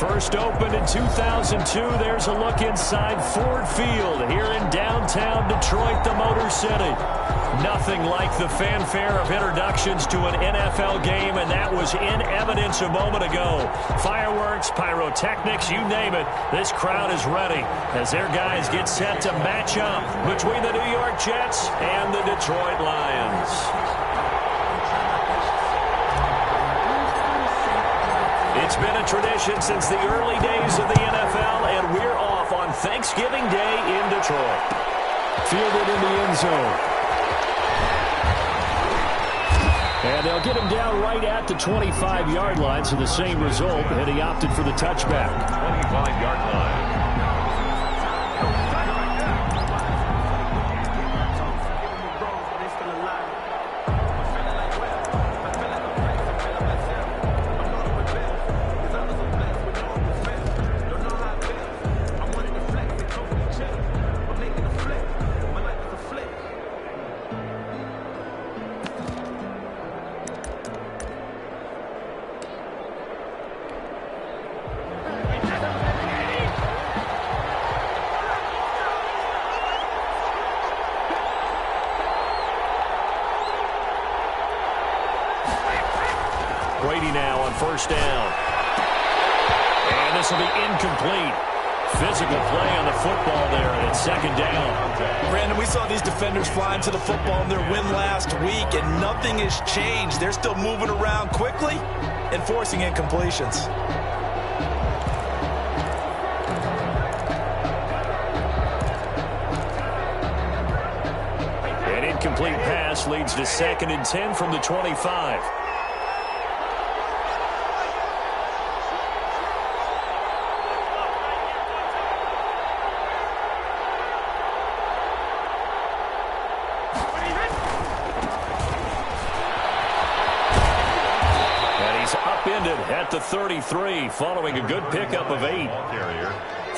First opened in 2002. There's a look inside Ford Field here in downtown Detroit, the Motor City. Nothing like the fanfare of introductions to an NFL game, and that was in evidence a moment ago. Fireworks, pyrotechnics, you name it. This crowd is ready as their guys get set to match up between the New York Jets and the Detroit Lions. It's been a tradition since the early days of the NFL, and we're off on Thanksgiving Day in Detroit. Fielded in the end zone. And they'll get him down right at the 25-yard line, so the same result, and he opted for the touchback. 25-yard line. Brady now on first down. And this will be incomplete. Physical play on the football there, and it's second down. Brandon, we saw these defenders flying to the football in their win last week, and nothing has changed. They're still moving around quickly and forcing incompletions. An incomplete pass leads to 2nd and 10 from the 25. At the 33, following a good pickup of 8.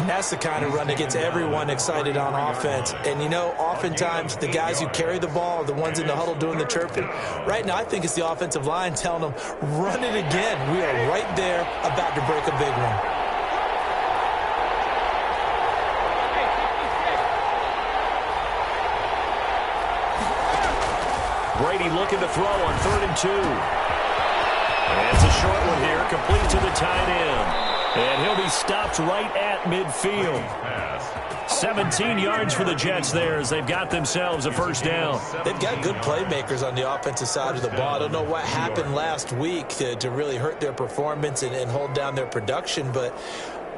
And that's the kind of run that gets everyone excited on offense. And, you know, oftentimes the guys who carry the ball are the ones in the huddle doing the chirping. Right now, I think it's the offensive line telling them, run it again. We are right there about to break a big one. Brady looking to throw on 3rd and 2. And it's a short one here, complete to the tight end. And he'll be stopped right at midfield. 17 yards for the Jets there as they've got themselves a first down. They've got good playmakers on the offensive side of the ball. I don't know what happened last week to really hurt their performance and hold down their production, but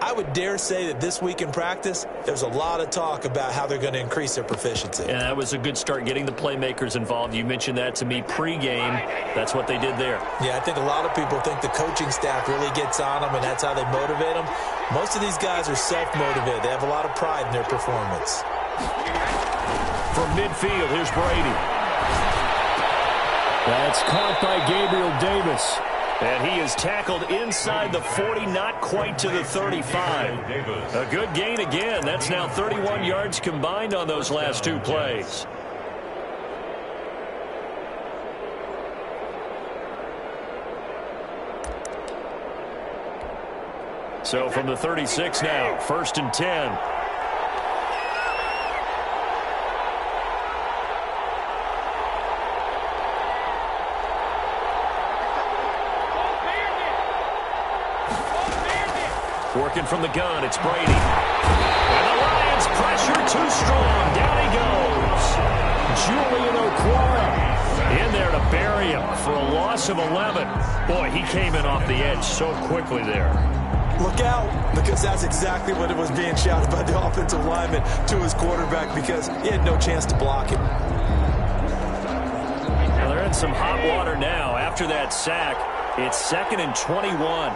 I would dare say that this week in practice, there's a lot of talk about how they're going to increase their proficiency. And that was a good start, getting the playmakers involved. You mentioned that to me pregame. That's what they did there. Yeah, I think a lot of people think the coaching staff really gets on them, and that's how they motivate them. Most of these guys are self-motivated. They have a lot of pride in their performance. From midfield, here's Brady. That's caught by Gabriel Davis. And he is tackled inside the 40, not quite to the 35. A good gain again. That's now 31 yards combined on those last 2 plays. So from the 36 now, 1st and 10. Working from the gun, it's Brady. And the Lions pressure too strong. Down he goes. Julian Okwara in there to bury him for a loss of 11. Boy, he came in off the edge so quickly there. Look out, because that's exactly what it was being shouted by the offensive lineman to his quarterback, because he had no chance to block him. Well, they're in some hot water now. After that sack, it's 2nd and 21.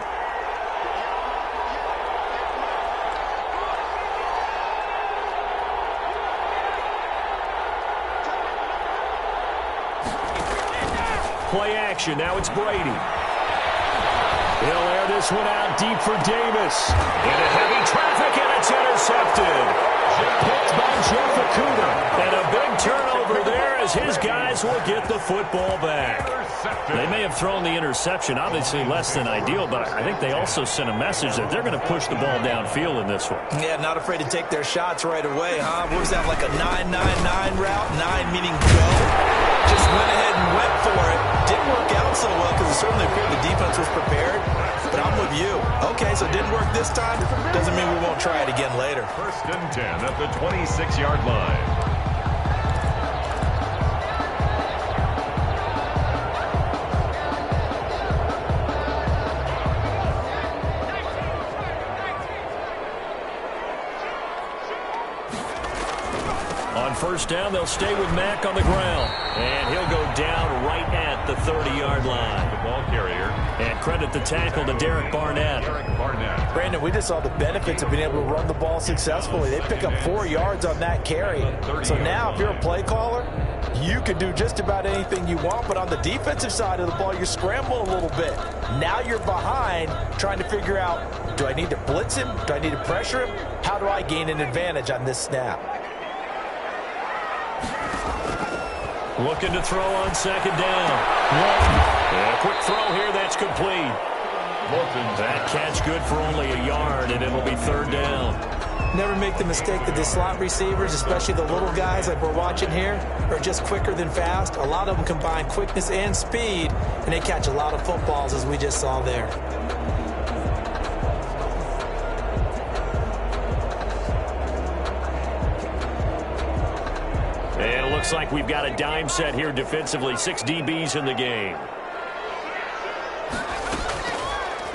Play action. Now it's Brady. He'll air this one out deep for Davis. Into heavy traffic, and it's intercepted. Picked by Jeff Okudah. And a big turnover there as his guys will get the football back. They may have thrown the interception, obviously less than ideal, but I think they also sent a message that they're going to push the ball downfield in this one. Yeah, not afraid to take their shots right away, huh? What was that, like a 9-9-9 route? 9 meaning go. Just went ahead and went for it. Didn't work out so well because it certainly appeared the defense was prepared. But I'm with you. Okay, so it didn't work this time. Doesn't mean we won't try it again later. 1st and 10 at the 26-yard line. On 1st down, they'll stay with Mack on the ground. And he'll go down right at the 30-yard line. The ball carrier. And credit the tackle to Derek Barnett. Brandon, we just saw the benefits of being able to run the ball successfully. They pick up 4 yards on that carry. So now if you're a play caller, you can do just about anything you want. But on the defensive side of the ball, you're scrambling a little bit. Now you're behind trying to figure out, do I need to blitz him? Do I need to pressure him? How do I gain an advantage on this snap? Looking to throw on 2nd down. And a quick throw here, that's complete. That catch good for only a yard, and it'll be 3rd down. Never make the mistake that the slot receivers, especially the little guys like we're watching here, are just quicker than fast. A lot of them combine quickness and speed, and they catch a lot of footballs, as we just saw there. And it looks like we've got a dime set here defensively. 6 DBs in the game.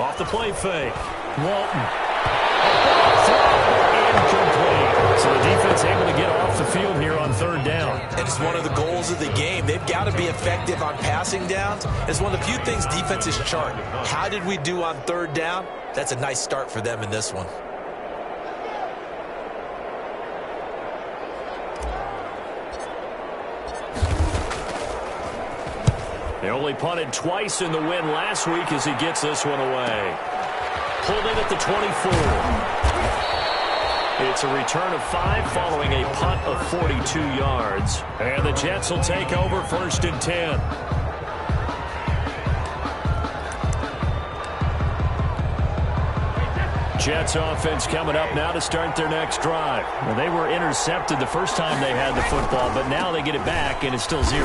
Off the play fake. Walton. Incomplete. So the defense able to get off the field here on 3rd down. And it's one of the goals of the game. They've got to be effective on passing downs. It's one of the few things defenses chart. How did we do on 3rd down? That's a nice start for them in this one. They only punted twice in the win last week as he gets this one away. Pulled in at the 24. It's a return of 5 following a punt of 42 yards. And the Jets will take over 1st and 10. Jets offense coming up now to start their next drive. Well, they were intercepted the first time they had the football, but now they get it back, and it's still 0-0.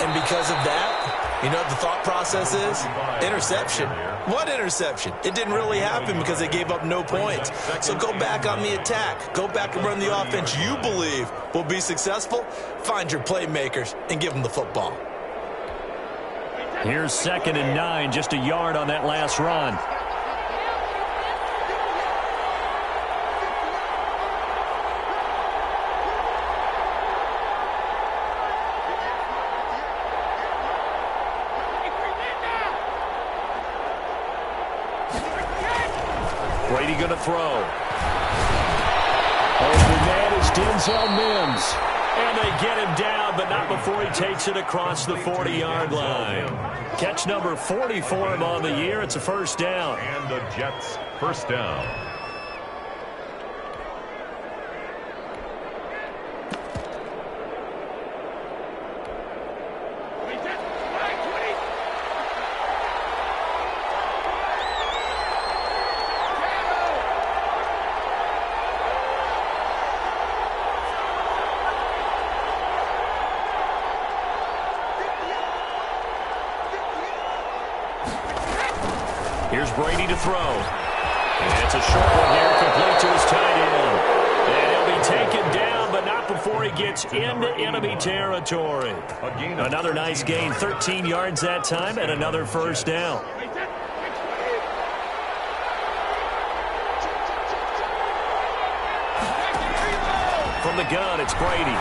And because of that, you know what the thought process is? Interception. What interception? It didn't really happen because they gave up no points. So go back on the attack. Go back and run the offense you believe will be successful. Find your playmakers and give them the football. Here's 2nd and 9, just a yard on that last run. Brady going to throw. Open man is Denzel Mims. And they get him down, but not before he takes it across the 40-yard line. Catch number 40 for him on the year. It's a 1st down. And the Jets 1st down. Here's Brady to throw. And it's a short one here, complete to his tight end. And he'll be taken down, but not before he gets into enemy territory. Another nice gain, 13 yards that time, and another 1st down. From the gun, it's Brady.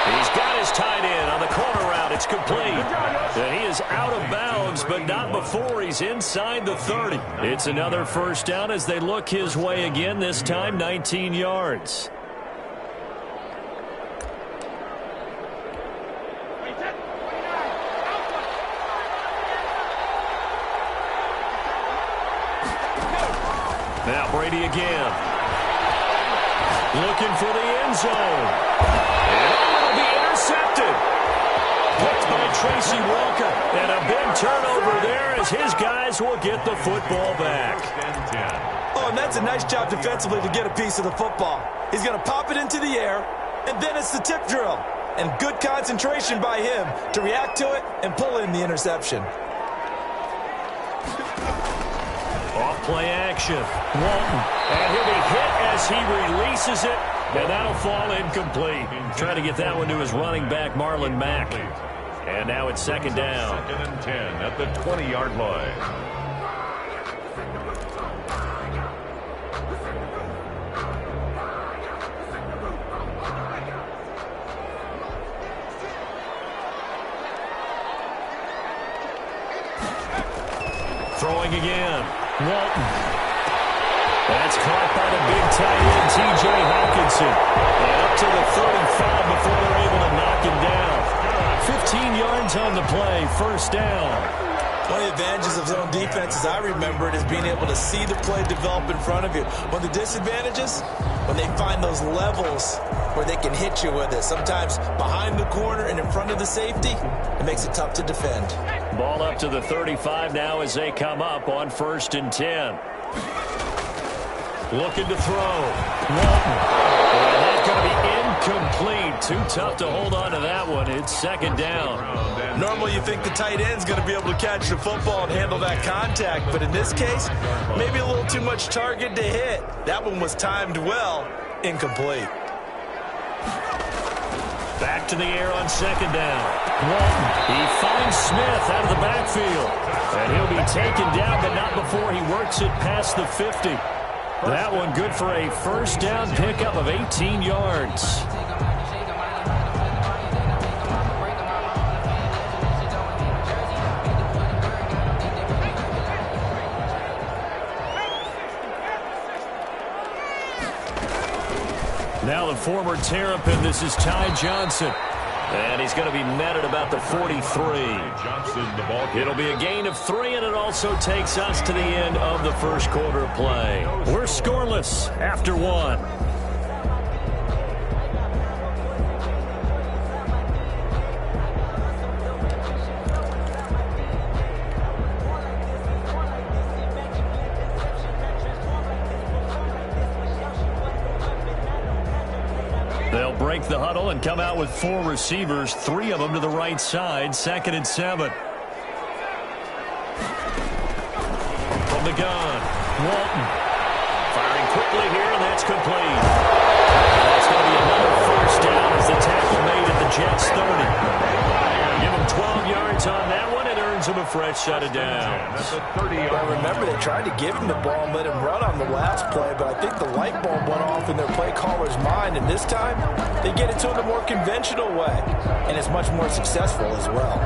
He's got his tight end on the corner route. It's complete. And he is out of bounds, but not before he's inside the 30. It's another 1st down as they look his way again, this time 19 yards. Now Brady again. Looking for the end zone. And it'll be intercepted. Picked by Tracy Walker. And a big turnover there as his guys will get the football back. Oh, and that's a nice job defensively to get a piece of the football. He's going to pop it into the air, and then it's the tip drill. And good concentration by him to react to it and pull in the interception. Off play action. Walton. And he'll be hit as he releases it. And that'll fall incomplete. Trying to get that one to his running back, Marlon Mack. And now it's second down. 2nd and 10 at the 20-yard line. Throwing again. Walton. That's caught by the big tight end, T.J. Hawkinson. And up to the 45 before they're able to knock him down. 15 yards on the play, first down. One of the advantages of zone defense, as I remember it, is being able to see the play develop in front of you. One of the disadvantages, when they find those levels where they can hit you with it, sometimes behind the corner and in front of the safety, it makes it tough to defend. Ball up to the 35 now as they come up on 1st and 10. Looking to throw. Walton. And that's going to be incomplete. Too tough to hold on to that one. It's second down. Normally you think the tight end's going to be able to catch the football and handle that contact, but in this case, maybe a little too much target to hit. That one was timed well. Incomplete. Back to the air on second down. Walton. He finds Smith out of the backfield. And he'll be taken down, but not before he works it past the 50. That one good for a first down pickup of 18 yards. Now the former Terrapin, this is Ty Johnson. And he's going to be met at about the 43. It'll be a gain of 3, and it also takes us to the end of the first quarter play. We're scoreless after 1. They'll break the huddle and come out with 4 receivers, 3 of them to the right side, 2nd and 7. From the gun, Walton. Firing quickly here, and that's complete. And that's going to be another first down as the tackle made at the Jets' 30. Give him 12 yards on that one. It earns him a fresh set of downs. Well, remember, they tried to give him the ball and let him run on the last play, but I think the light bulb went off in their play caller's mind, and this time they get it to him the more conventional way, and it's much more successful as well.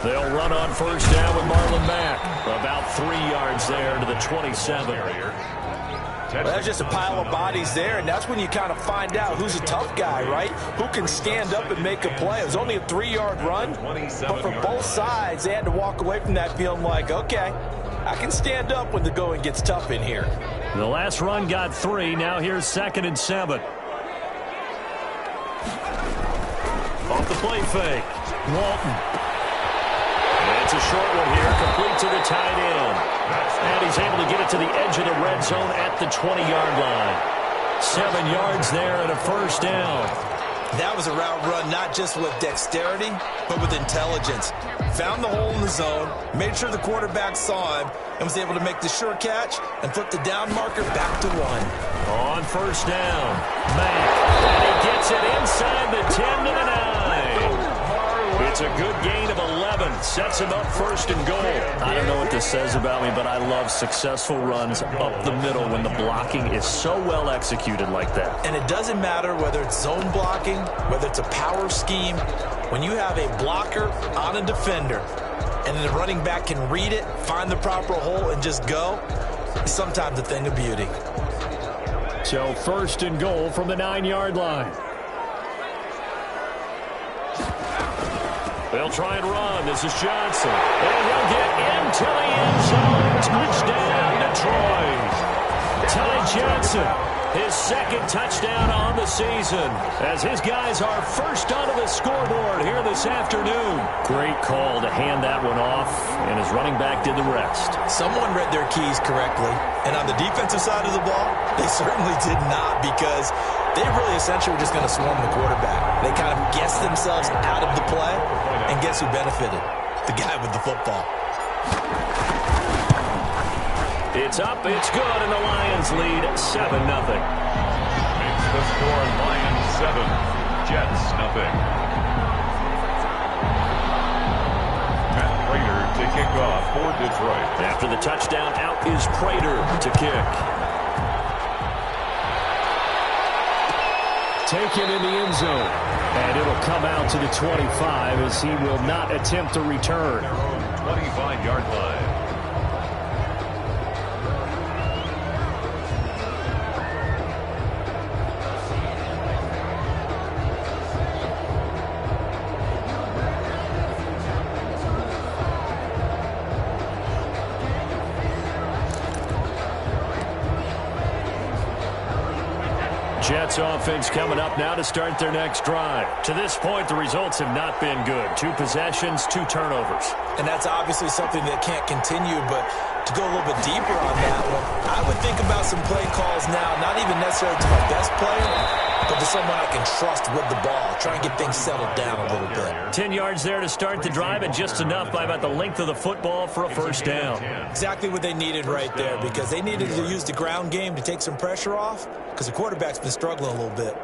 They'll run on first down with Marlon Mack. About 3 yards there to the 27. Well, that's just a pile of bodies there, and that's when you kind of find out who's a tough guy, right? Who can stand up and make a play. It was only a 3-yard run, but for both sides, they had to walk away from that feeling like, okay, I can stand up when the going gets tough in here. The last run got 3. Now here's 2nd and 7. Off the play fake. Walton. It's a short one here, complete to the tight end. And he's able to get it to the edge of the red zone at the 20-yard line. 7 yards there and a first down. That was a route run not just with dexterity, but with intelligence. Found the hole in the zone, made sure the quarterback saw him, and was able to make the sure catch and flip the down marker back to 1. On first down, Mack. And he gets it inside the 10 to the 9. It's a good gain of 11. Sets him up 1st and goal. I don't know what this says about me, but I love successful runs up the middle when the blocking is so well executed like that. And it doesn't matter whether it's zone blocking, whether it's a power scheme. When you have a blocker on a defender and the running back can read it, find the proper hole, and just go, it's sometimes a thing of beauty. So 1st and goal from the 9-yard line. They'll try and run. This is Johnson. And he'll get into the end zone. Touchdown, Detroit. Johnson, his second touchdown on the season, as his guys are first onto the scoreboard here this afternoon. Great call to hand that one off, and his running back did the rest. Someone read their keys correctly, and on the defensive side of the ball, they certainly did not, because they really essentially were just going to swarm the quarterback. They kind of guessed themselves out of the play, and guess who benefited? The guy with the football. It's up, it's good, and the Lions lead 7-0. Makes the score Lions 7, Jets 0. Matt Prater to kick off for Detroit. After the touchdown, out is Prater to kick. Taken in the end zone. And it'll come out to the 25 as he will not attempt to return. Their own 25-yard line. Jets offense coming up now to start their next drive. To this point, the results have not been good. 2 possessions, 2 turnovers. And that's obviously something that can't continue, but to go a little bit deeper on that one, I would think about some play calls now, not even necessarily to my best player, but to someone I can trust with the ball. Try and get things settled down a little bit. 10 yards there to start the drive, and just enough by about the length of the football for a first down. Exactly what they needed right there, because they needed to use the ground game to take some pressure off, because the quarterback's been struggling a little bit.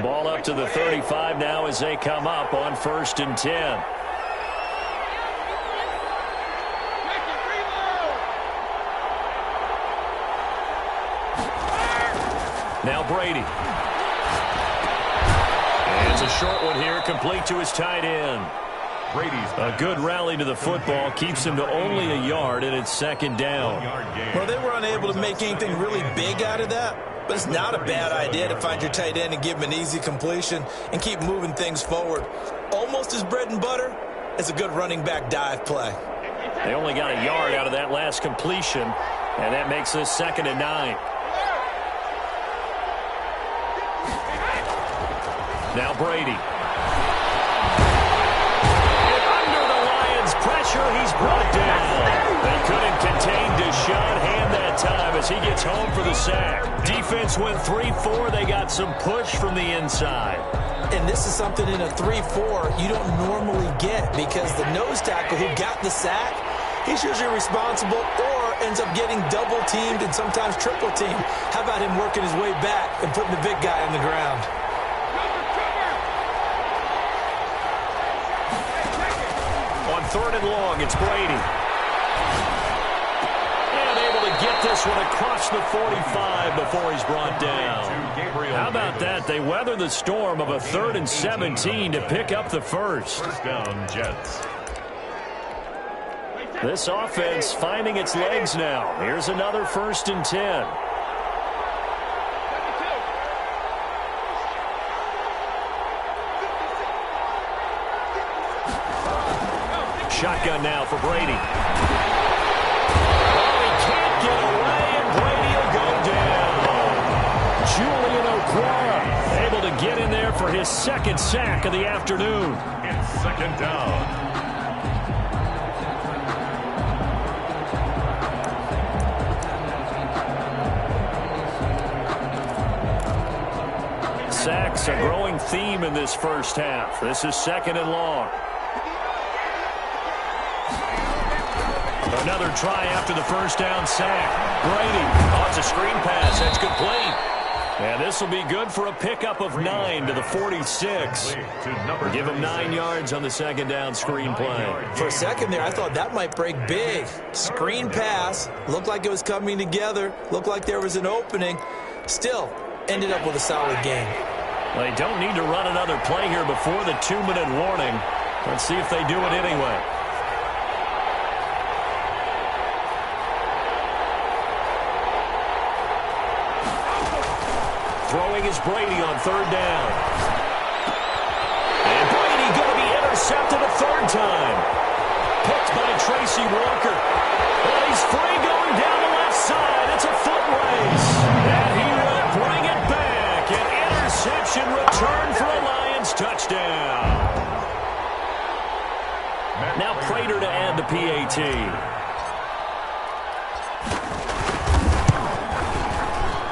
Ball up to the 35 now as they come up on 1st and 10. Now Brady. And it's a short one here, complete to his tight end. Brady's a good rally to the football, keeps him to only a yard, and it's 2nd down. Well, they were unable to make anything really big out of that, but it's not a bad idea to find your tight end and give him an easy completion and keep moving things forward. Almost as bread and butter as a good running back dive play. They only got a yard out of that last completion, and that makes this 2nd and 9. Now Brady. And under the Lions' pressure, he's brought down. They couldn't contain Deshaun Hand that time as he gets home for the sack. Defense went 3-4. They got some push from the inside. And this is something in a 3-4 you don't normally get, because the nose tackle who got the sack, he's usually responsible or ends up getting double-teamed and sometimes triple-teamed. How about him working his way back and putting the big guy on the ground? On 3rd and long, it's Brady. And able to get this one across the 45 before he's brought down. How about that? They weather the storm of a 3rd and 17 to pick up the first. First down, Jets. This offense finding its legs now. Here's another 1st and 10. Shotgun now for Brady. Oh, he can't get away, and Brady will go down. Julian Okwara able to get in there for his 2nd sack of the afternoon. It's 2nd down. Sacks a growing theme in this first half. This is 2nd and long. Another try after the first down sack. Brady. Oh, it's a screen pass. That's complete. And this will be good for a pickup of 9 to the 46. Give him 9 yards on the 2nd down screen play. For a second there, I thought that might break big. Screen pass. Looked like it was coming together. Looked like there was an opening. Still, ended up with a solid game. They don't need to run another play here before the 2-minute warning. Let's see if they do it anyway. Throwing is Brady on 3rd down. And Brady going to be intercepted a 3rd time. Picked by Tracy Walker.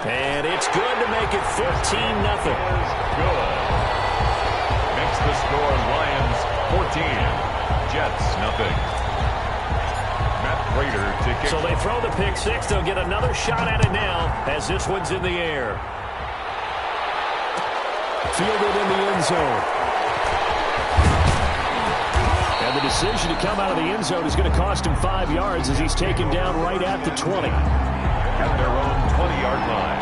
And it's good to make it 14-0. Good. Makes the score Lions 14, Jets nothing. Matt Prater to kick. So they throw the pick six. They'll get another shot at it now as this one's in the air. Fielded in the end zone. And the decision to come out of the end zone is going to cost him 5 yards as he's taken down right at the 20. At their own 20-yard line.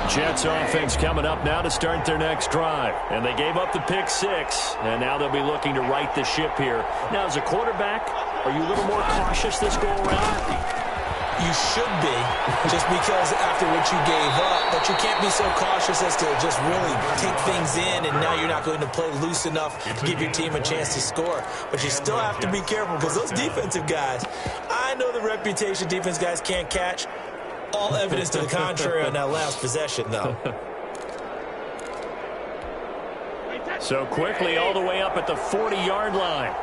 Jets offense coming up now to start their next drive. And they gave up the pick six, and now they'll be looking to right the ship here. Now, as a quarterback, are you a little more cautious this go-around? You should be, just because after what you gave up, but you can't be so cautious as to just really take things in, and now you're not going to play loose enough to give your team a chance to score. But you still have to be careful because those defensive guys, I know the reputation defense guys can't catch. All evidence to the contrary on that last possession, though. So quickly all the way up at the 40-yard line.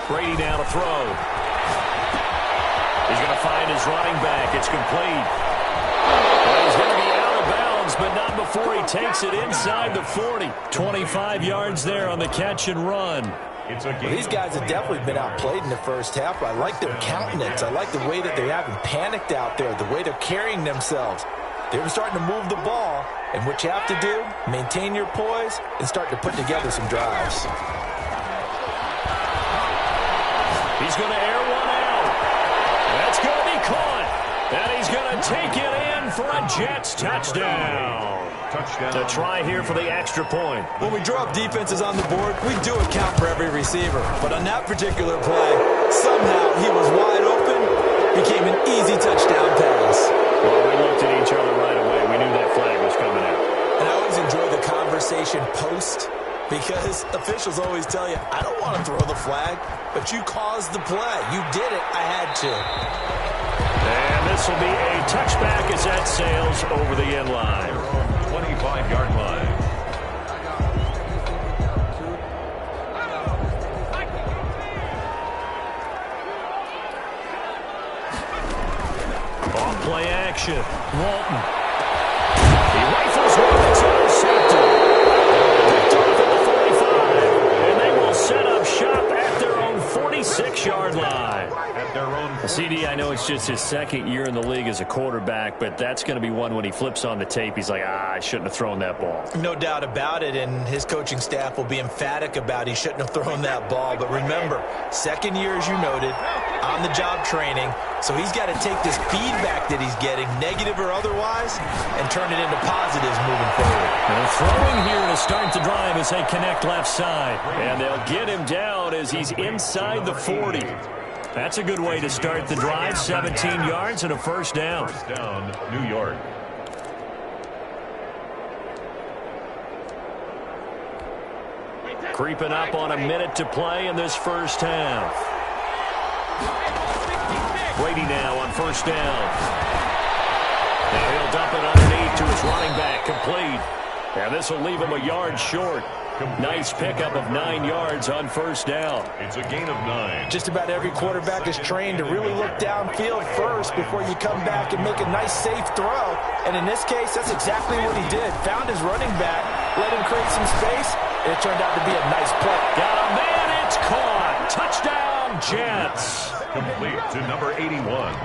Brady now to throw. He's going to find his running back. It's complete. Well, he's going to be out of bounds, but not before he takes it inside the 40. 25 yards there on the catch and run. Well, these guys have definitely been outplayed in the first half. I like their countenance. I like the way that they haven't panicked out there, the way they're carrying themselves. They're starting to move the ball, and what you have to do, maintain your poise and start to put together some drives. He's going to air one out. That's going to be caught. And he's going to take it in for a Jets touchdown. The try here for the extra point. When we drop defenses on the board, we do account for every receiver. But on that particular play, somehow he was wide open, became an easy touchdown pass. Well, we looked at each other right away. We knew that flag was coming out. And I always enjoy the conversation post, because officials always tell you, I don't want to throw the flag, but you caused the play. You did it. I had to. And this will be a touchback as that sails over the end line. 25-yard line. Off play action. Walton. He rifles one. It's intercepted. Picked off at the 45. And they will set up shop at their own 46-yard line. At their own. CD, I know it's just his second year in the league as a quarterback, but that's going to be one when he flips on the tape, he's like, I shouldn't have thrown that ball. No doubt about it, and his coaching staff will be emphatic about he shouldn't have thrown that ball. But remember, second year, as you noted, on-the-job training, so he's got to take this feedback that he's getting, negative or otherwise, and turn it into positives moving forward. And throwing here to start the drive as they connect left side. And they'll get him down as he's inside the 40. That's a good way to start the drive. 17 yards and a first down. First down, New York. Creeping up on a minute to play in this first half. Brady now on first down. Now he'll dump it underneath to his running back, complete. And this will leave him a yard short. Nice pickup of 9 yards on first down. It's a gain of 9. Just about every quarterback is trained to really look downfield first before you come back and make a nice, safe throw. And in this case, that's exactly what he did. Found his running back, let him create some space, and it turned out to be a nice play. Got a man, it's caught. Touchdown, Jets. Complete to number 81.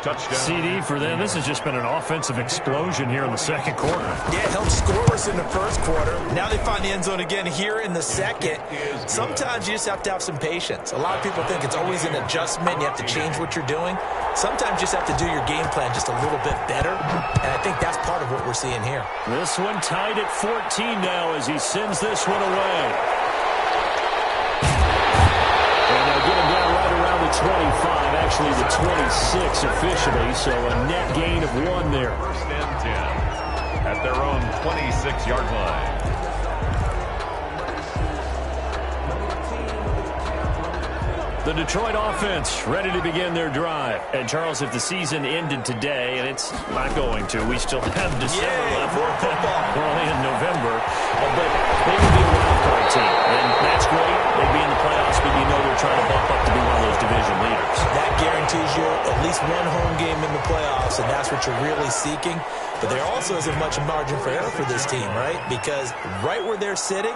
Touchdown. CD for them. This has just been an offensive explosion here in the second quarter. Yeah, held scoreless in the first quarter. Now they find the end zone again here in the second. Sometimes you just have to have some patience. A lot of people think it's always an adjustment. You have to change what you're doing. Sometimes you just have to do your game plan just a little bit better. And I think that's part of what we're seeing here. This one tied at 14 now as he sends this one away. And they'll get him down right around the 25. Actually the 26 officially, so a net gain of 1 there. First and 10 at their own 26-yard line. The Detroit offense ready to begin their drive. And, Charles, if the season ended today, and it's not going to, we still have December left. More football. We're only in November. But they would be a wild card team. And that's great. They'd be in the playoffs, but you know they're trying to bump up to be one of those division leaders. That guarantees you at least one home game in the playoffs, and that's what you're really seeking. But there also isn't much margin for error for this team, right? Because right where they're sitting,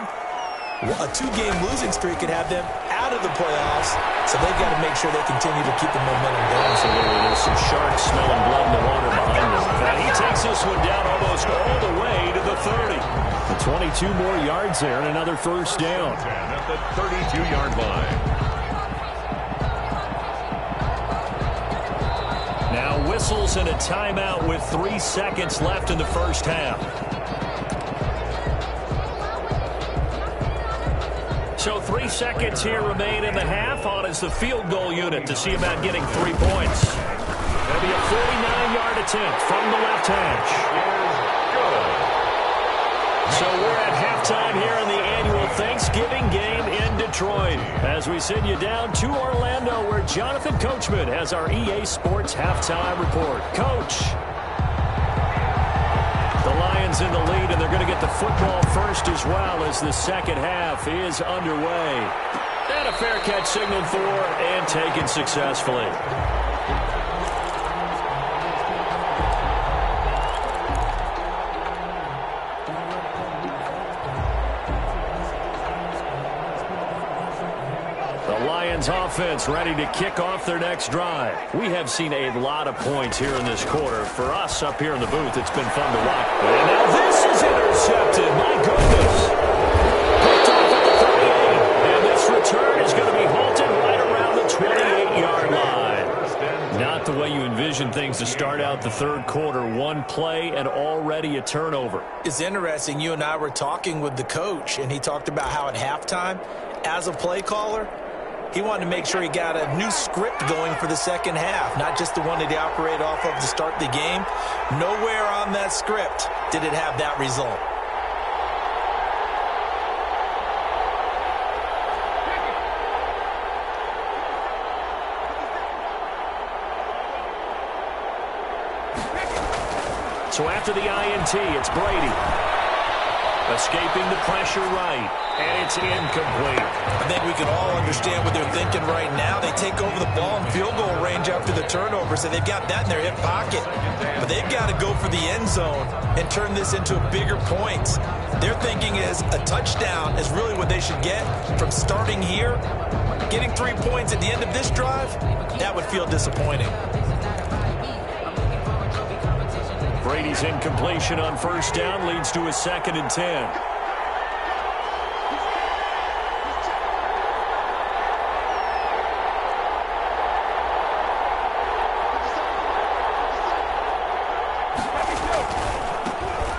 a 2-game losing streak could have them out of the playoffs, so they've got to make sure they continue to keep the momentum going. Absolutely. There's some sharks smelling blood in the water behind them. And he takes this one down almost all the way to the 30. 22 more yards there and another first down. At the 32-yard line. Now whistles and a timeout with 3 seconds left in the first half. So 3 seconds here remain in the half. On is the field goal unit to see about getting 3 points. That'll be a 49-yard attempt from the left hash. So we're at halftime here in the annual Thanksgiving game in Detroit. As we send you down to Orlando, where Jonathan Coachman has our EA Sports halftime report. Coach. The Lions in the lead, and they're going to get the football first as well as the second half is underway. And a fair catch signaled for and taken successfully. Offense ready to kick off their next drive. We have seen a lot of points here in this quarter. For us up here in the booth, it's been fun to watch. And now this is intercepted. My goodness. Picked off at the 38. And this return is going to be halted right around the 28-yard line. Not the way you envision things to start out the third quarter. One play and already a turnover. It's interesting. You and I were talking with the coach, and he talked about how at halftime, as a play caller, he wanted to make sure he got a new script going for the second half, not just the one that he operated off of to start the game. Nowhere on that script did it have that result. So after the INT, it's Brady. Escaping the pressure right, and it's incomplete. I think we can all understand what they're thinking right now. They take over the ball in field goal range after the turnover, so they've got that in their hip pocket. But they've got to go for the end zone and turn this into a bigger point. Their thinking is a touchdown is really what they should get from starting here. Getting 3 points at the end of this drive, that would feel disappointing. Brady's incompletion on first down leads to a 2nd and 10.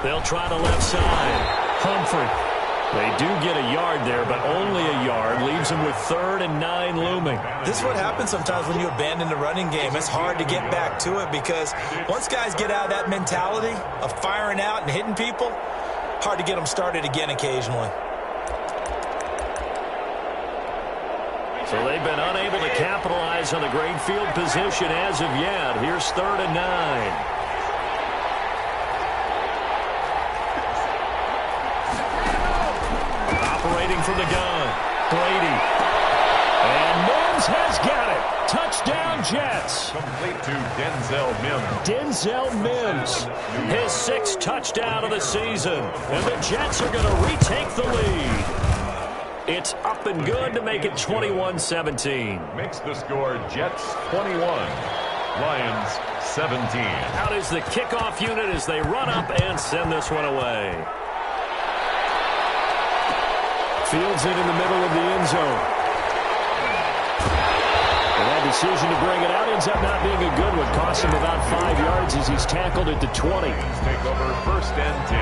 They'll try the left side. Humphrey. They do get a yard there, but only a yard. Leaves them with 3rd and 9 looming. This is what happens sometimes when you abandon the running game. It's hard to get back to it because once guys get out of that mentality of firing out and hitting people, hard to get them started again occasionally. So they've been unable to capitalize on the great field position as of yet. Here's 3rd and 9. From the gun, Brady. And Mims has got it. Touchdown, Jets. Complete to Denzel Mims. Denzel Mims, his 6th touchdown of the season. And the Jets are going to retake the lead. It's up and good to make it 21-17. Makes the score Jets 21, Lions 17. Out is the kickoff unit as they run up and send this one away. Fields it in the middle of the end zone. And that decision to bring it out ends up not being a good one. Cost him about 5 yards as he's tackled at the 20. Take over 1st and 10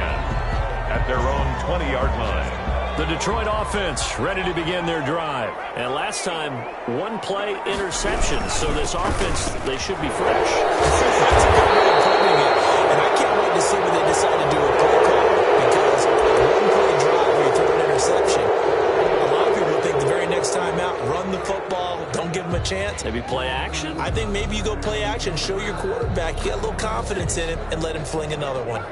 at their own 20-yard line. The Detroit offense ready to begin their drive. And last time, 1-play interception. So this offense, they should be fresh. That's a good way of putting it. And I can't wait to see what they decide to do with play call. Because a 1-play drive where you throw an interception, a lot of people think the very next time out, run the football, don't give them a chance? Maybe play action? I think maybe you go play action, show your quarterback you got a little confidence in him, and let him fling another one.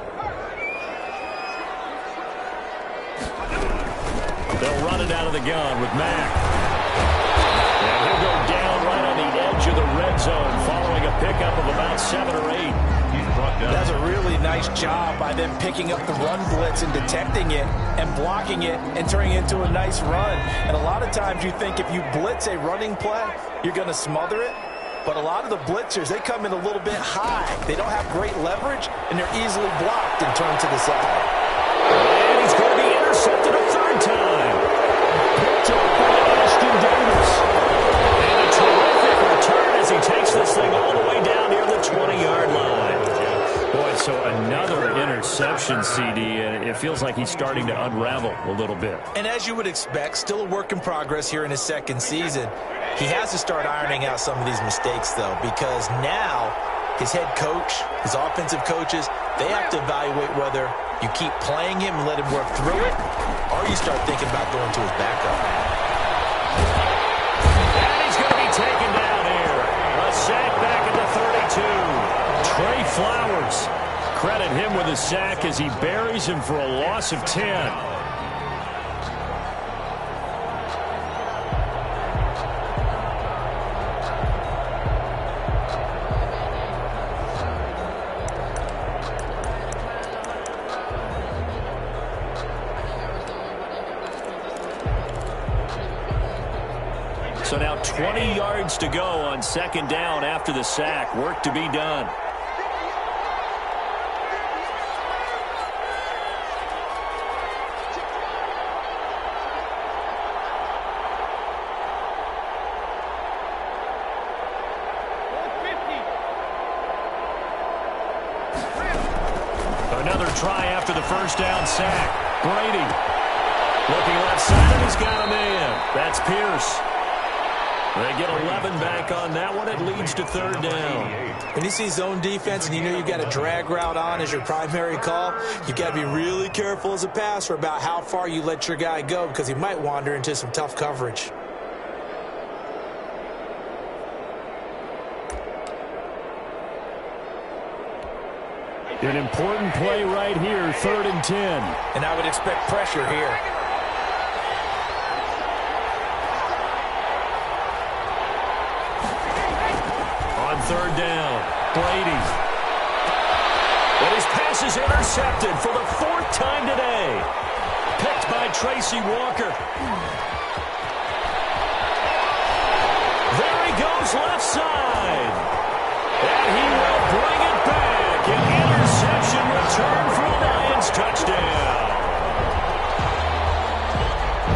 They'll run it out of the gun with Mack. And he'll go down right on the edge of the red zone following a pickup of about 7 or 8. That's a really nice job by them picking up the run blitz and detecting it and blocking it and turning it into a nice run. And a lot of times you think if you blitz a running play, you're going to smother it. But a lot of the blitzers, they come in a little bit high. They don't have great leverage, and they're easily blocked and turned to the side. And he's going to be intercepted a third time. Picked up by Ashton Davis. And a terrific return as he takes this thing all the way down near the 20-yard line. Boy, so another interception, CD, and it feels like he's starting to unravel a little bit. And as you would expect, still a work in progress here in his second season. He has to start ironing out some of these mistakes, though, because now his head coach, his offensive coaches, they have to evaluate whether you keep playing him and let him work through it, or you start thinking about going to his backup. And he's going to be taken down here. A sack back at the 32. Trey Flowers, credit him with a sack as he buries him for a loss of 10. So now 20 yards to go on second down after the sack. Work to be done. Another try after the first down sack. Brady looking left side, and he's got a man. That's Pierce. They get 11 back on that one. It leads to third down. When you see zone defense and you know you've got a drag route on as your primary call, you've got to be really careful as a passer about how far you let your guy go because he might wander into some tough coverage. An important play right here, 3rd and 10. And I would expect pressure here. On third down, Brady. And his pass is intercepted for the 4th time today. Picked by Tracy Walker. There he goes left side. And he will bring it back. An interception return for a Lions touchdown.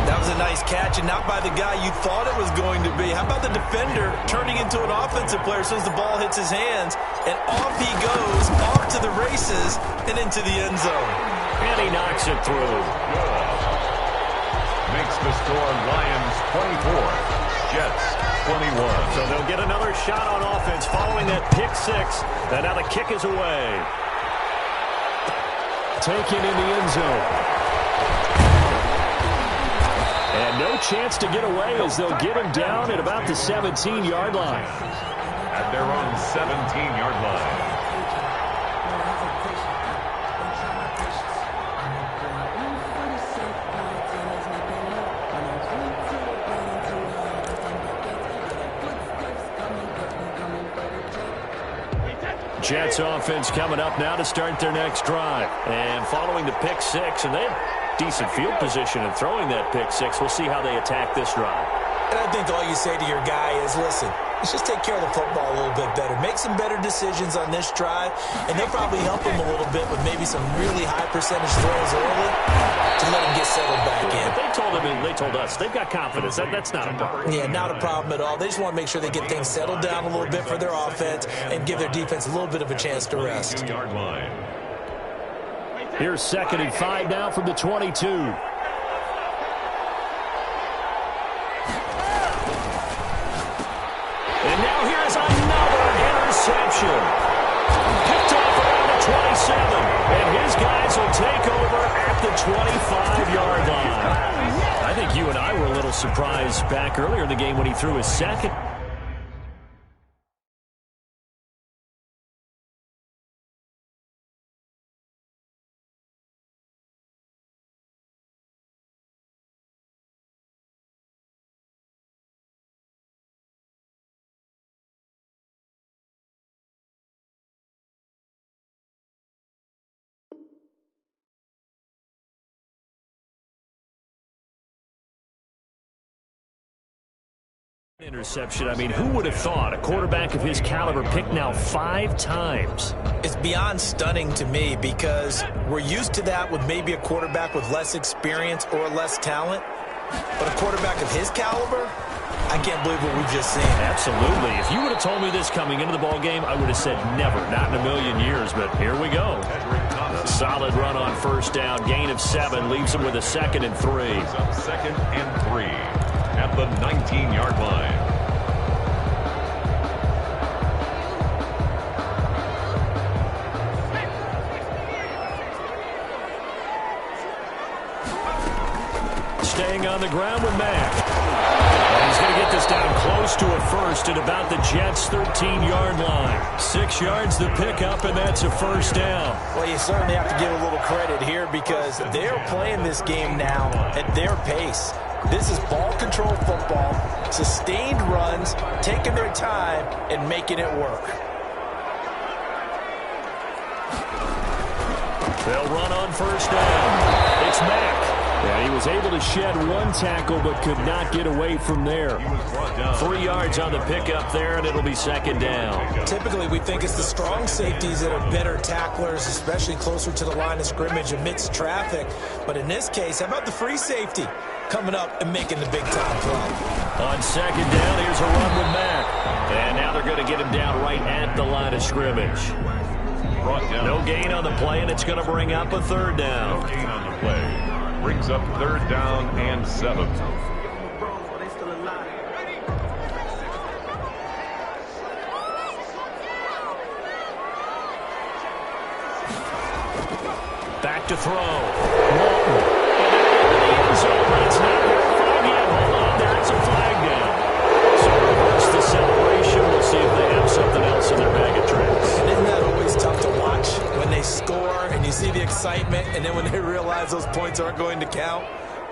That was a nice catch, and not by the guy you thought it was going to be. How about the defender turning into an offensive player as soon as the ball hits his hands, and off he goes, off to the races, and into the end zone. And he knocks it through. Makes the score Lions 24. Jets 21. So they'll get another shot on offense following that pick 6. And now the kick is away. Taken in the end zone. And no chance to get away as they'll get him down at about the 17-yard line. At their own 17-yard line. Jets offense coming up now to start their next drive. And following the pick 6, and they have decent field position in throwing that pick 6. We'll see how they attack this drive. And I think all you say to your guy is, listen, let's just take care of the football a little bit better. Make some better decisions on this drive, and they'll probably help him a little bit with maybe some really high percentage throws early to let him get settled back in. But they told him, and they told us, they've got confidence. That's not a problem. Yeah, not a problem at all. They just want to make sure they get things settled down a little bit for their offense and give their defense a little bit of a chance to rest. 22-yard line. Here's 2nd and 5 now from the 22. And now here's another interception. Picked off around the 27. And his guys will take over at the 25-yard line. I think you and I were a little surprised back earlier in the game when he threw his second. Interception. I mean, who would have thought a quarterback of his caliber picked now 5 times? It's beyond stunning to me because we're used to that with maybe a quarterback with less experience or less talent. But a quarterback of his caliber, I can't believe what we've just seen. Absolutely. If you would have told me this coming into the ball game, I would have said never, not in a million years. But here we go. A solid run on first down. Gain of 7 leaves him with a 2nd and 3. 2nd and 3 at the 19-yard line. Staying on the ground with Mack. And he's going to get this down close to a first at about the Jets' 13-yard line. 6 yards the pickup, and that's a first down. Well, you certainly have to give a little credit here because they're playing this game now at their pace. This is ball control football, sustained runs, taking their time, and making it work. They'll run on first down. It's Mack. Yeah, he was able to shed 1 tackle but could not get away from there. 3 yards on the pickup there, and it'll be 2nd down. Typically, we think it's the strong safeties that are better tacklers, especially closer to the line of scrimmage amidst traffic. But in this case, how about the free safety coming up and making the big-time play? On 2nd down, here's a run with Mack. And now they're going to get him down right at the line of scrimmage. No gain on the play, and it's going to bring up a 3rd down. No gain on the play. Brings up 3rd down and 7. Back to throw. Walton. And the end zone, but it's not their flag yet. Hold on, there is a flag down. So reverse the celebration. We'll see if they have something else in their bag of tricks. And isn't that always tough to watch when they score and you see the excitement, and then when they realize those points aren't going to count?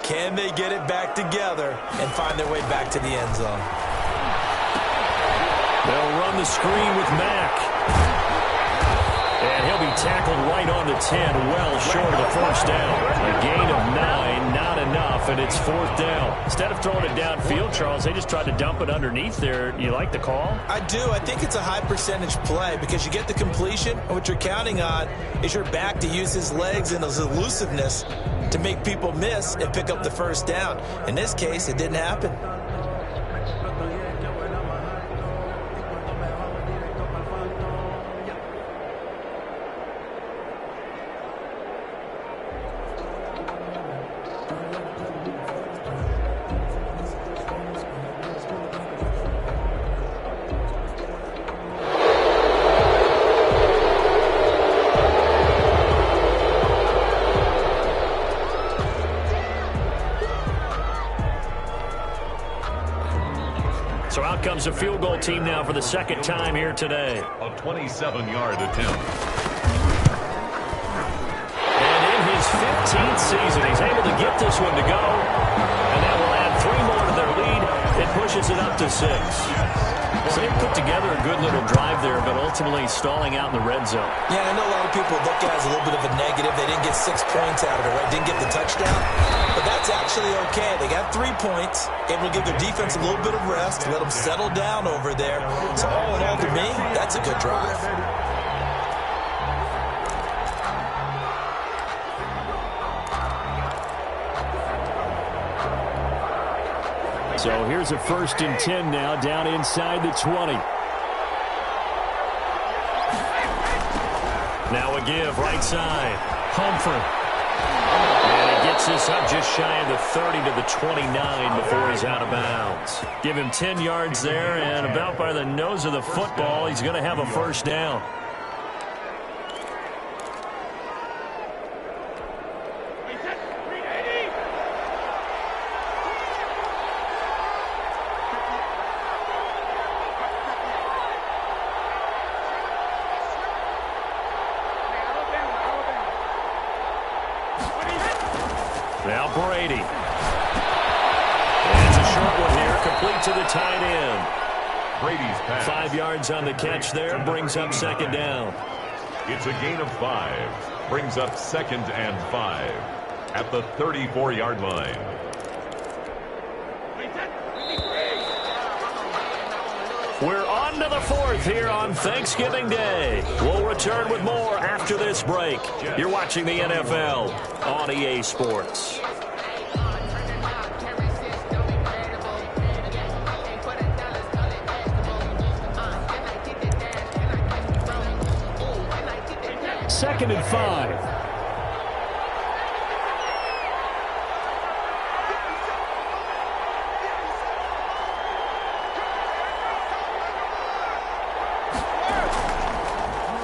Can they get it back together and find their way back to the end zone? They'll run the screen with Mack. And he'll be tackled right on the 10, well short of the first down. A gain of 9, not enough, and it's 4th down. Instead of throwing it downfield, Charles, they just tried to dump it underneath there. You like the call? I do. I think it's a high percentage play because you get the completion, and what you're counting on is your back to use his legs and his elusiveness to make people miss and pick up the first down. In this case, it didn't happen. So out comes a field goal team now for the 2nd time here today. A 27-yard attempt. And in his 15th season, he's able to get this one to go. And that will add 3 more to their lead. It pushes it up to 6. So they put together a good little drive there, but ultimately stalling out in the red zone. Yeah, I know a lot of people look at it as a little bit of a negative. They didn't get 6 points out of it, right? Didn't get the touchdown. But that's actually okay. They got 3 points, able to give their defense a little bit of rest, let them settle down over there. So all in all, to me, that's a good drive. So here's a 1st and 10 now, down inside the 20. Now a give, right side. Humphrey. And he gets this up just shy of the 30 to the 29 before he's out of bounds. Give him 10 yards there, and about by the nose of the football, he's going to have a first down. Now Brady. And it's a short one here, complete to the tight end. Brady's pass. 5 yards on the catch there, brings up 2nd down. It's a gain of 5. Brings up 2nd and 5 at the 34-yard line. We're on to the fourth here on Thanksgiving Day. We'll return with more after this break. You're watching the NFL on EA Sports. Second and 5.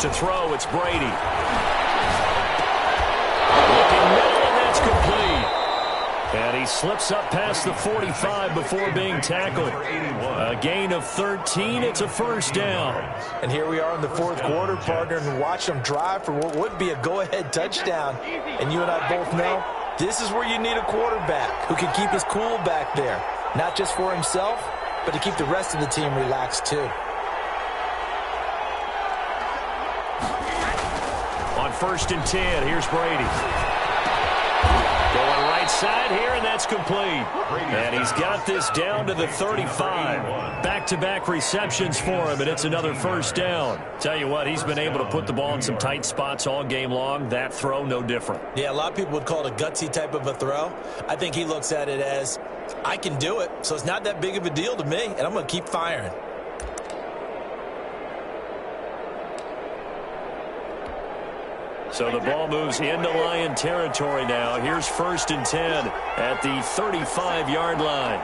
To throw, it's Brady. Looking middle, and that's complete. And he slips up past the 45 before being tackled. A gain of 13. It's a first down. And here we are in the fourth quarter, partner, and watch them drive for what would be a go-ahead touchdown. And you and I both know this is where you need a quarterback who can keep his cool back there, not just for himself, but to keep the rest of the team relaxed too. On 1st and 10, here's Brady. Going right side here, and that's complete. And he's got this down to the 35. Back-to-back receptions for him, and it's another first down. Tell you what, he's been able to put the ball in some tight spots all game long. That throw, no different. Yeah, a lot of people would call it a gutsy type of a throw. I think he looks at it as, I can do it, so it's not that big of a deal to me, and I'm going to keep firing. So the ball moves into Lion territory now. Here's 1st and 10 at the 35-yard line.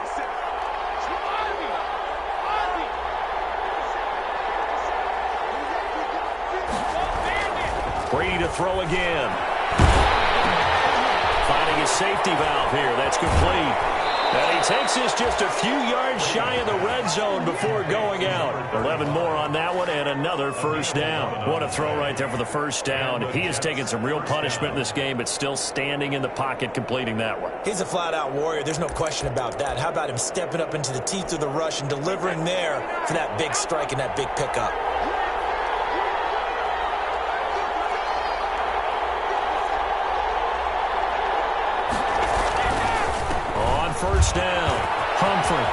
Brady to throw again. Finding his safety valve here. That's complete. And he takes this just a few yards shy of the red zone before going out. 11 more on that one and another first down. What a throw right there for the first down. He has taken some real punishment in this game, but still standing in the pocket completing that one. He's a flat-out warrior. There's no question about that. How about him stepping up into the teeth of the rush and delivering there for that big strike and that big pickup? First down. Humphrey.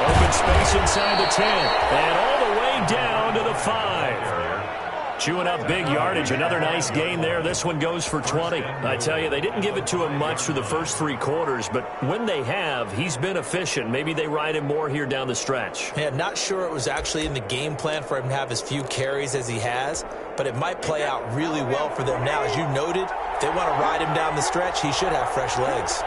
Open space inside the 10. And all the way down to the 5. Chewing up big yardage. Another nice gain there. This one goes for 20. I tell you, they didn't give it to him much through the first 3 quarters, but when they have, he's been efficient. Maybe they ride him more here down the stretch. Yeah, not sure it was actually in the game plan for him to have as few carries as he has, but it might play out really well for them now. As you noted, if they want to ride him down the stretch, he should have fresh legs.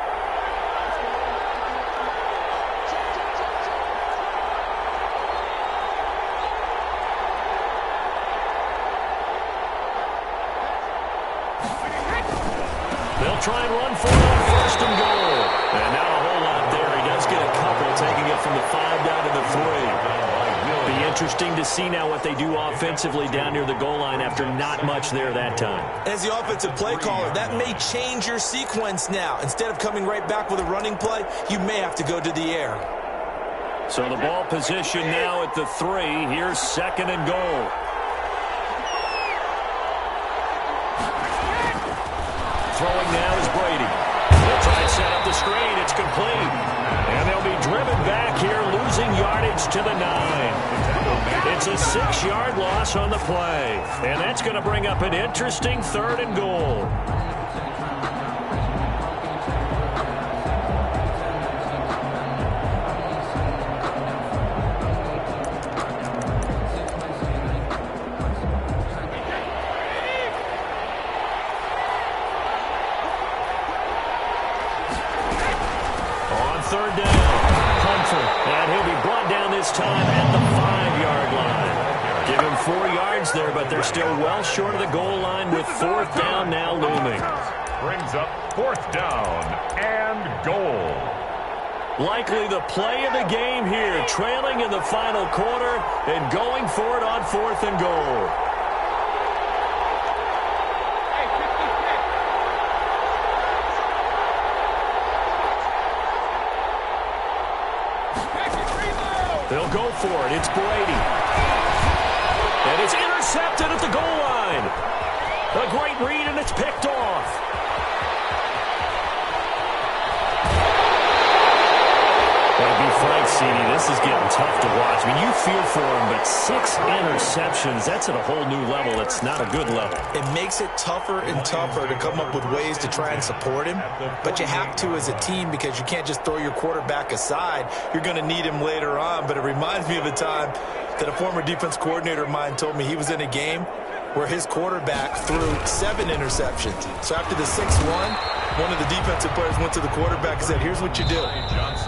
Try and run for it on 1st and goal. And not a whole lot there. He does get a couple, taking it from the 5 down to the 3. Be interesting to see now what they do offensively down near the goal line after not much there that time. As the offensive play caller, that may change your sequence now. Instead of coming right back with a running play, you may have to go to the air. So the ball position now at the 3. Here's 2nd and goal. Throwing now is Brady. They'll try and set up the screen. It's complete. And they'll be driven back here, losing yardage to the 9. It's a 6-yard loss on the play. And that's going to bring up an interesting 3rd and goal. Third down, Humphrey, and he'll be brought down this time at the 5-yard line. Give him 4 yards there, but they're still well short of the goal line with 4th down now looming. Brings up 4th down and goal. Likely the play of the game here, trailing in the final quarter and going for it on 4th and goal. They'll go for it. It's Brady. And it's intercepted at the goal line. A great read, and it's picked off. To be frank, CD, this this is getting tough to watch. I mean, you fear for him, but 6 interceptions, that's at a whole new level. It's not a good level. It makes it tougher and tougher to come up with ways to try and support him, but you have to as a team because you can't just throw your quarterback aside. You're going to need him later on, but it reminds me of a time that a former defense coordinator of mine told me he was in a game where his quarterback threw 7 interceptions. So after the 6-1, one of the defensive players went to the quarterback and said, here's what you do.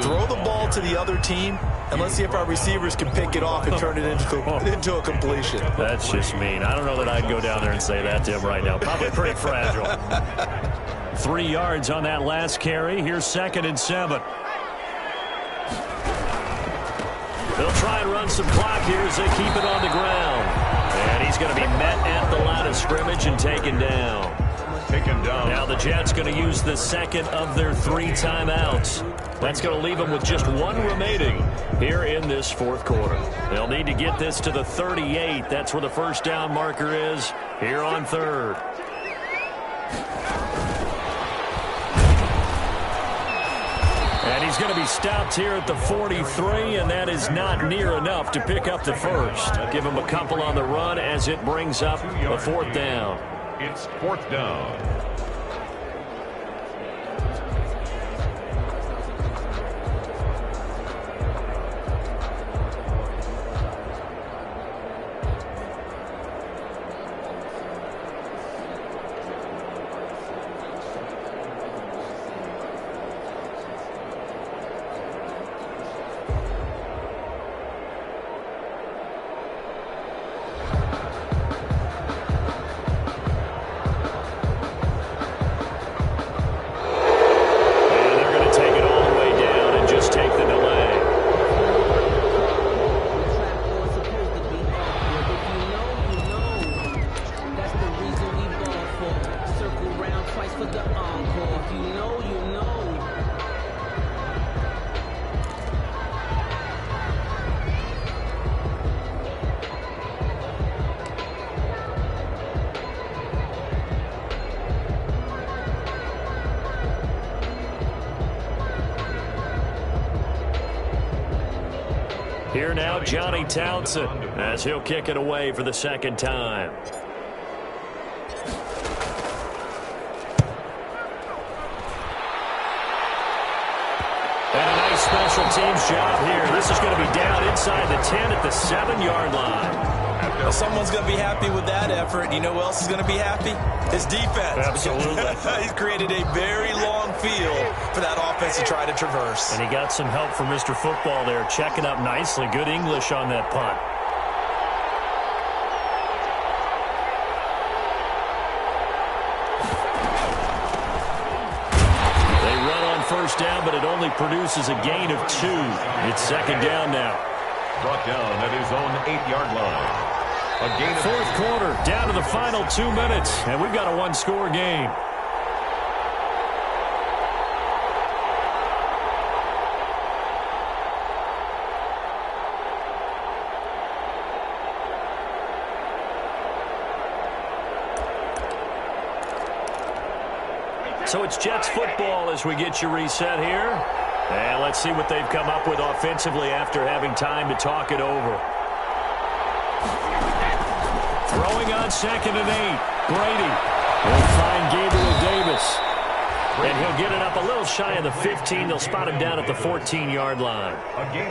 Throw the ball to the other team, and let's see if our receivers can pick it off and turn it into a completion. That's just mean. I don't know that I'd go down there and say that to him right now. Probably pretty fragile. 3 yards on that last carry. Here's 2nd and 7. They'll try and run some clock here as they keep it on the ground. And he's going to be met at the line of scrimmage and taken down. Now the Jets going to use the second of their 3 timeouts. That's going to leave them with just 1 remaining here in this 4th quarter. They'll need to get this to the 38. That's where the first down marker is here on 3rd. And he's going to be stopped here at the 43, and that is not near enough to pick up the first. Give him a couple on the run as it brings up a 4th down. It's 4th down. Here now, Johnny Townsend, as he'll kick it away for the 2nd time. And a nice special teams job here. This is going to be down inside the 10 at the 7-yard line. Well, someone's going to be happy with that effort. You know who else is going to be happy? His defense. Absolutely. He's created a very long field for that offense to try to traverse. And he got some help from Mr. Football there, checking up nicely. Good English on that punt. They run on first down, but it only produces a gain of 2. It's 2nd down now. Brought down at his own 8-yard line. A gain of 4th quarter, down to the final 2 minutes, and we've got a 1-score game. So it's Jets football as we get you reset here. And let's see what they've come up with offensively after having time to talk it over. Throwing on 2nd and 8. Brady will find Gabriel Davis. And he'll get it up a little shy of the 15. They'll spot him down at the 14-yard line.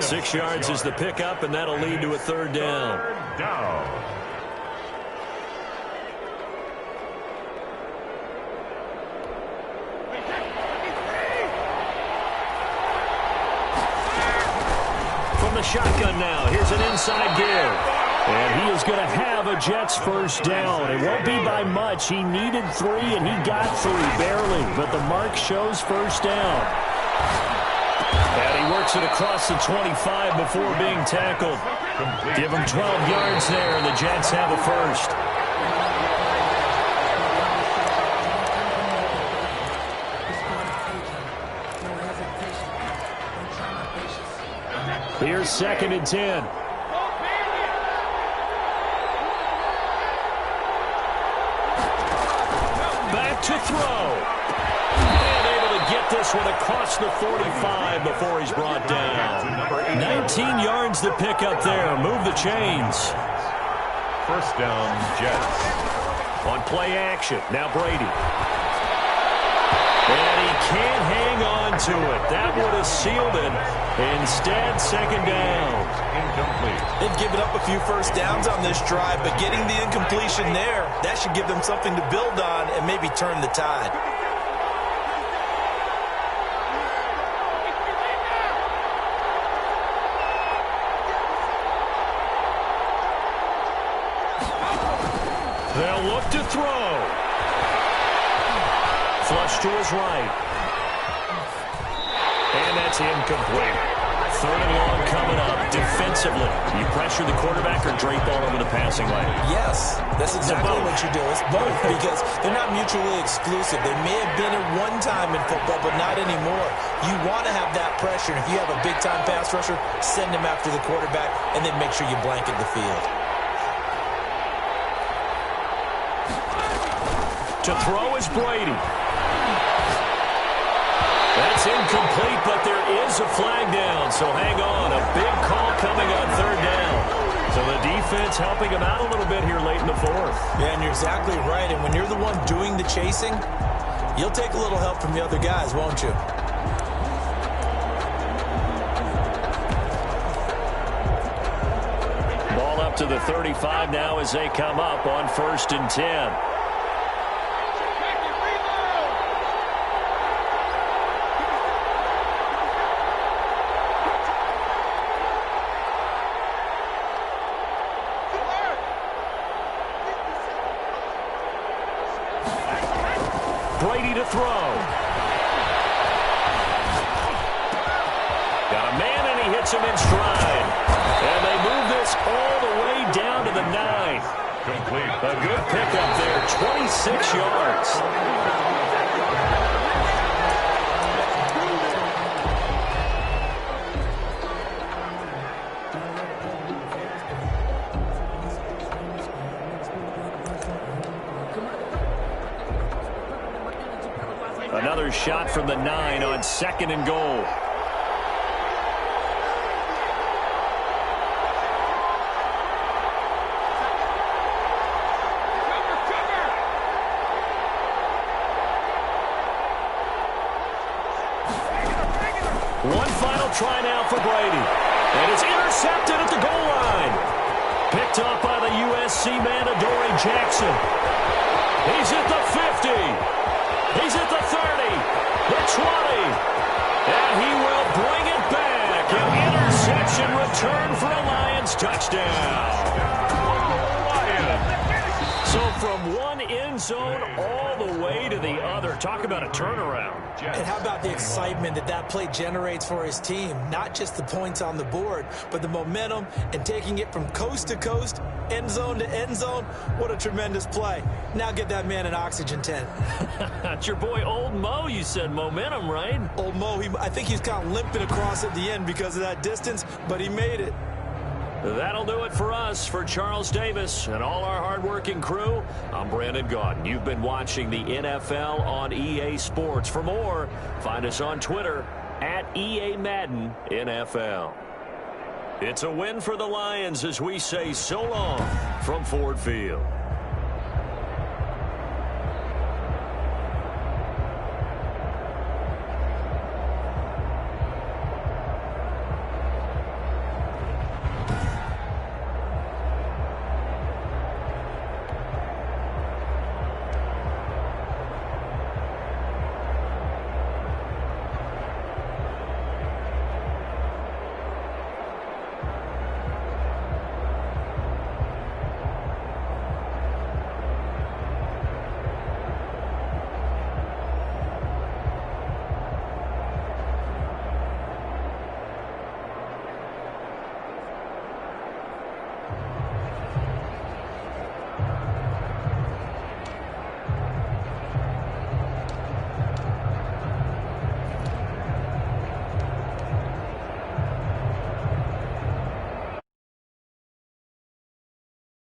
6 yards is the pickup, and that'll lead to a 3rd down. From the shotgun now, here's an inside give. And he is going to have a Jets first down. It won't be by much. He needed 3, and he got 3, barely. But the mark shows first down. And he works it across the 25 before being tackled. Give him 12 yards there, and the Jets have a first. Here's 2nd and 10. Back to throw. And able to get get this one across the 45 before he's brought down. 19 yards to pick up there. Move the chains. First down, Jets. On play action, now Brady. And he can't hang on to it. That would have sealed it. Instead, second down. Incomplete. They've given up a few first downs on this drive, but getting the incompletion there, that should give them something to build on and maybe turn the tide. They'll look to throw. Flush to his right. And that's incomplete. Third and long coming up. Defensively, you pressure the quarterback or drape all over the passing lane? Yes, that's exactly what you do. It's both because they're not mutually exclusive. They may have been at one time in football, but not anymore. You want to have that pressure. And if you have a big-time pass rusher, send him after the quarterback and then make sure you blanket the field. To throw is Brady. That's incomplete, but there is a flag down, so hang on. A big call coming on third down. So the defense helping him out a little bit here late in the fourth. Yeah, and you're exactly right. And when you're the one doing the chasing, you'll take a little help from the other guys, won't you? Ball up to the 35 now as they come up on 1st and 10. Brady to throw. Got a man, and he hits him in stride. And they move this all the way down to the 9. Complete. A good pickup there, 26 yards. Another shot from the 9 on 2nd and goal. One final try now for Brady. And it's intercepted at the goal line. Picked up by the USC man, Adoree Jackson. He's at the 50. He's at the 30, the 20, and he will bring it back. An interception return for a Lions touchdown. So from one end zone all the way to the other. Talk about a turnaround. And how about the excitement that play generates for his team? Not just the points on the board, but the momentum and taking it from coast to coast, end zone to end zone. What a tremendous play. Now get that man an oxygen tent. That's your boy Old Mo. You said momentum, right? Old Mo, I think he's kind of limping across at the end because of that distance, but he made it. That'll do it for us. For Charles Davis and all our hardworking crew, I'm Brandon Gaudin. You've been watching the NFL on EA Sports. For more, find us on Twitter at EA Madden NFL. It's a win for the Lions as we say so long from Ford Field.